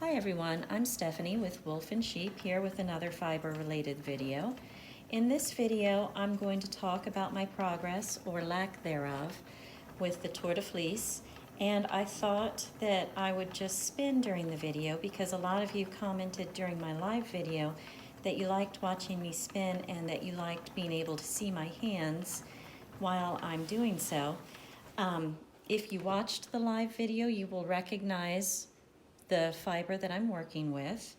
Hi everyone, I'm Stephanie with Wolf and Sheep here with another fiber related video. In this video I'm going to talk about my progress or lack thereof with the Tour de Fleece, and I thought that I would just spin during the video because a lot of you commented during my live video that you liked watching me spin and that you liked being able to see my hands while I'm doing so. If you watched the live video, you will recognize the fiber that I'm working with,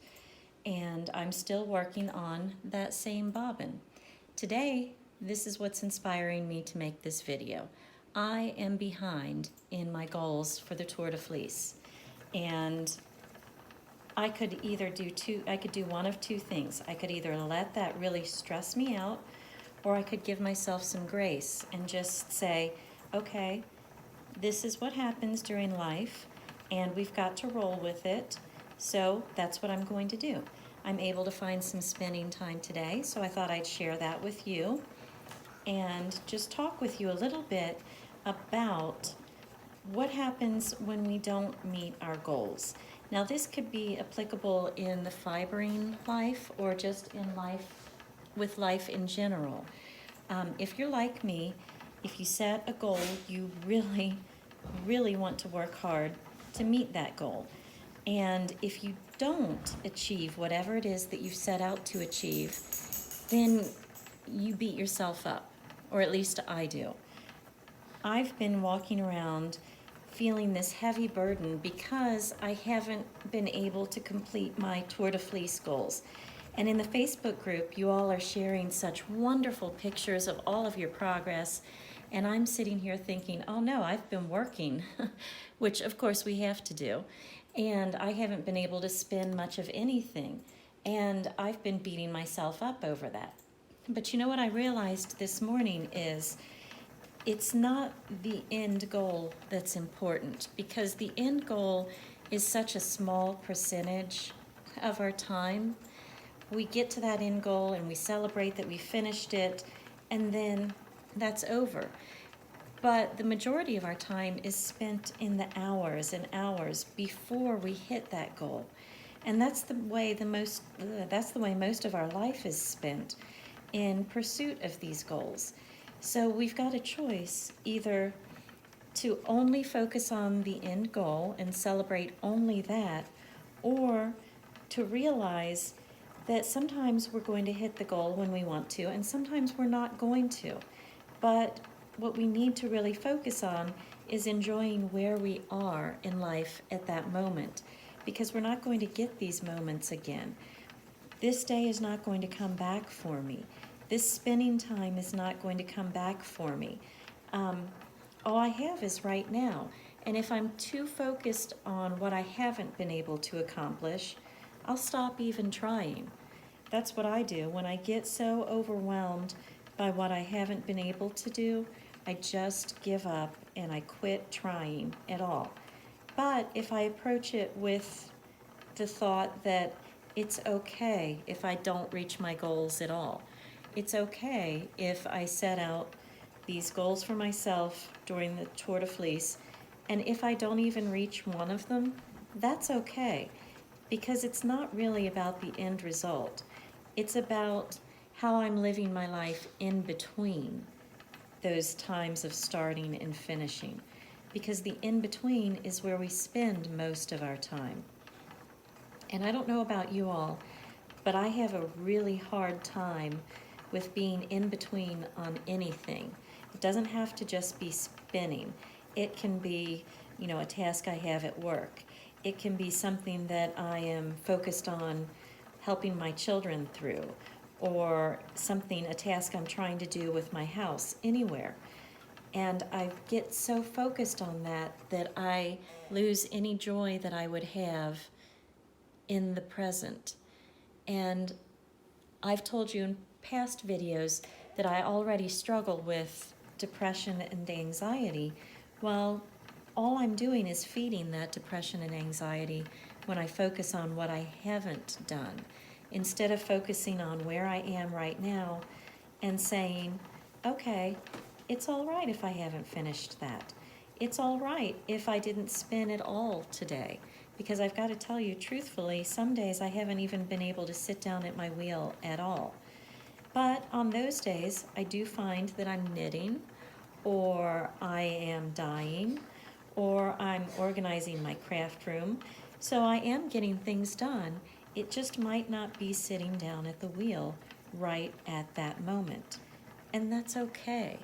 and I'm still working on that same bobbin. Today, this is what's inspiring me to make this video. I am behind in my goals for the Tour de Fleece, and I could either do one of two things. I could either let that really stress me out, or I could give myself some grace and just say, okay, this is what happens during life, and we've got to roll with it, so that's what I'm going to do. I'm able to find some spending time today, so I thought I'd share that with you and just talk with you a little bit about what happens when we don't meet our goals. Now, this could be applicable in the fibering life or just in life, with life in general. If you're like me, if you set a goal, you really want to work hard to meet that goal. And if you don't achieve whatever it is that you set out to achieve, then you beat yourself up, or at least I do. I've been walking around feeling this heavy burden because I haven't been able to complete my Tour de Fleece goals. And in the Facebook group, you all are sharing such wonderful pictures of all of your progress. And I'm sitting here thinking, oh no, I've been working, which of course we have to do. And I haven't been able to spin much of anything. And I've been beating myself up over that. But you know what I realized this morning is it's not the end goal that's important, because the end goal is such a small percentage of our time. We get to that end goal and we celebrate that we finished it, and then that's over. But the majority of our time is spent in the hours and hours before we hit that goal. And that's the way most of our life is spent, in pursuit of these goals. So we've got a choice, either to only focus on the end goal and celebrate only that, or to realize that sometimes we're going to hit the goal when we want to, and sometimes we're not going to. But what we need to really focus on is enjoying where we are in life at that moment, because we're not going to get these moments again. This day is not going to come back for me. This spending time is not going to come back for me. All I have is right now. And if I'm too focused on what I haven't been able to accomplish, I'll stop even trying. That's what I do. When I get so overwhelmed by what I haven't been able to do, I just give up and I quit trying at all. But if I approach it with the thought that it's okay if I don't reach my goals at all, it's okay if I set out these goals for myself during the Tour de Fleece, and if I don't even reach one of them, that's okay, because it's not really about the end result. It's about how I'm living my life in between those times of starting and finishing, because the in-between is where we spend most of our time. And I don't know about you all, but I have a really hard time with being in between on anything. It doesn't have to just be spinning. It can be, a task I have at work. It can be something that I am focused on helping my children through, or a task I'm trying to do with my house, anywhere. And I get so focused on that I lose any joy that I would have in the present. And I've told you in past videos that I already struggle with depression and anxiety. Well, all I'm doing is feeding that depression and anxiety when I focus on what I haven't done, instead of focusing on where I am right now and saying, okay, it's all right if I haven't finished that. It's all right if I didn't spin at all today, because I've got to tell you truthfully, some days I haven't even been able to sit down at my wheel at all. But on those days, I do find that I'm knitting, or I am dyeing, or I'm organizing my craft room. So I am getting things done. It just might not be sitting down at the wheel right at that moment. And that's okay.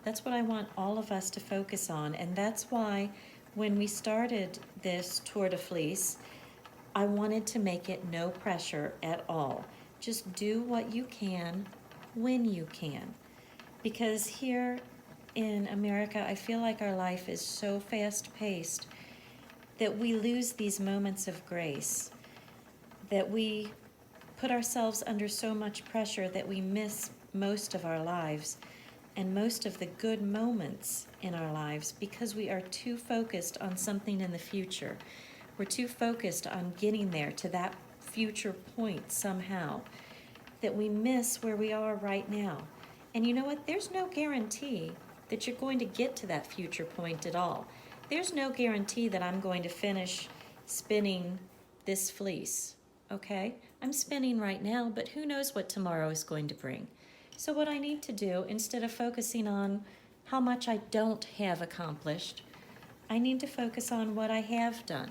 That's what I want all of us to focus on. And that's why when we started this Tour de Fleece, I wanted to make it no pressure at all. Just do what you can when you can. Because here in America, I feel like our life is so fast-paced that we lose these moments of grace, that we put ourselves under so much pressure that we miss most of our lives and most of the good moments in our lives because we are too focused on something in the future. We're too focused on getting there to that future point somehow that we miss where we are right now. And you know what? There's no guarantee that you're going to get to that future point at all. There's no guarantee that I'm going to finish spinning this fleece, okay? I'm spinning right now, but who knows what tomorrow is going to bring. So what I need to do, instead of focusing on how much I don't have accomplished, I need to focus on what I have done.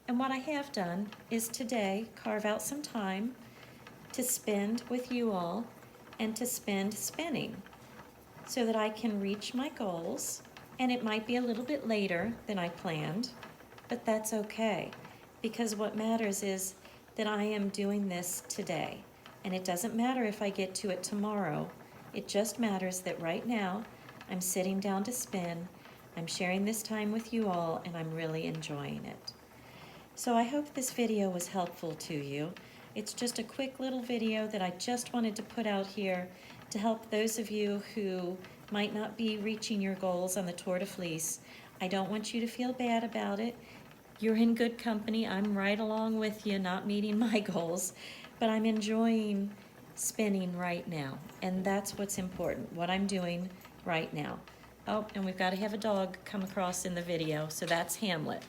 And what I have done is today carve out some time to spend with you all and to spend spinning so that I can reach my goals. And it might be a little bit later than I planned, but that's okay, because what matters is that I am doing this today. And it doesn't matter if I get to it tomorrow. It just matters that right now I'm sitting down to spin, I'm sharing this time with you all, and I'm really enjoying it. So I hope this video was helpful to you. It's just a quick little video that I just wanted to put out here to help those of you who might not be reaching your goals on the Tour de Fleece. I don't want you to feel bad about it. You're in good company. I'm right along with you, not meeting my goals, but I'm enjoying spinning right now, and that's what's important, what I'm doing right now. Oh, and we've got to have a dog come across in the video, so that's Hamlet.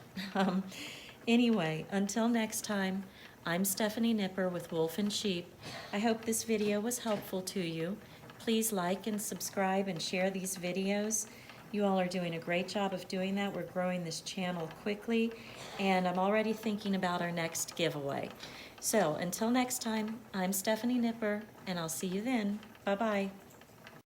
Anyway, until next time, I'm Stephanie Nipper with Wolf and Sheep. I hope this video was helpful to you. Please like and subscribe and share these videos. You all are doing a great job of doing that. We're growing this channel quickly, and I'm already thinking about our next giveaway. So until next time, I'm Stephanie Nipper, and I'll see you then. Bye-bye.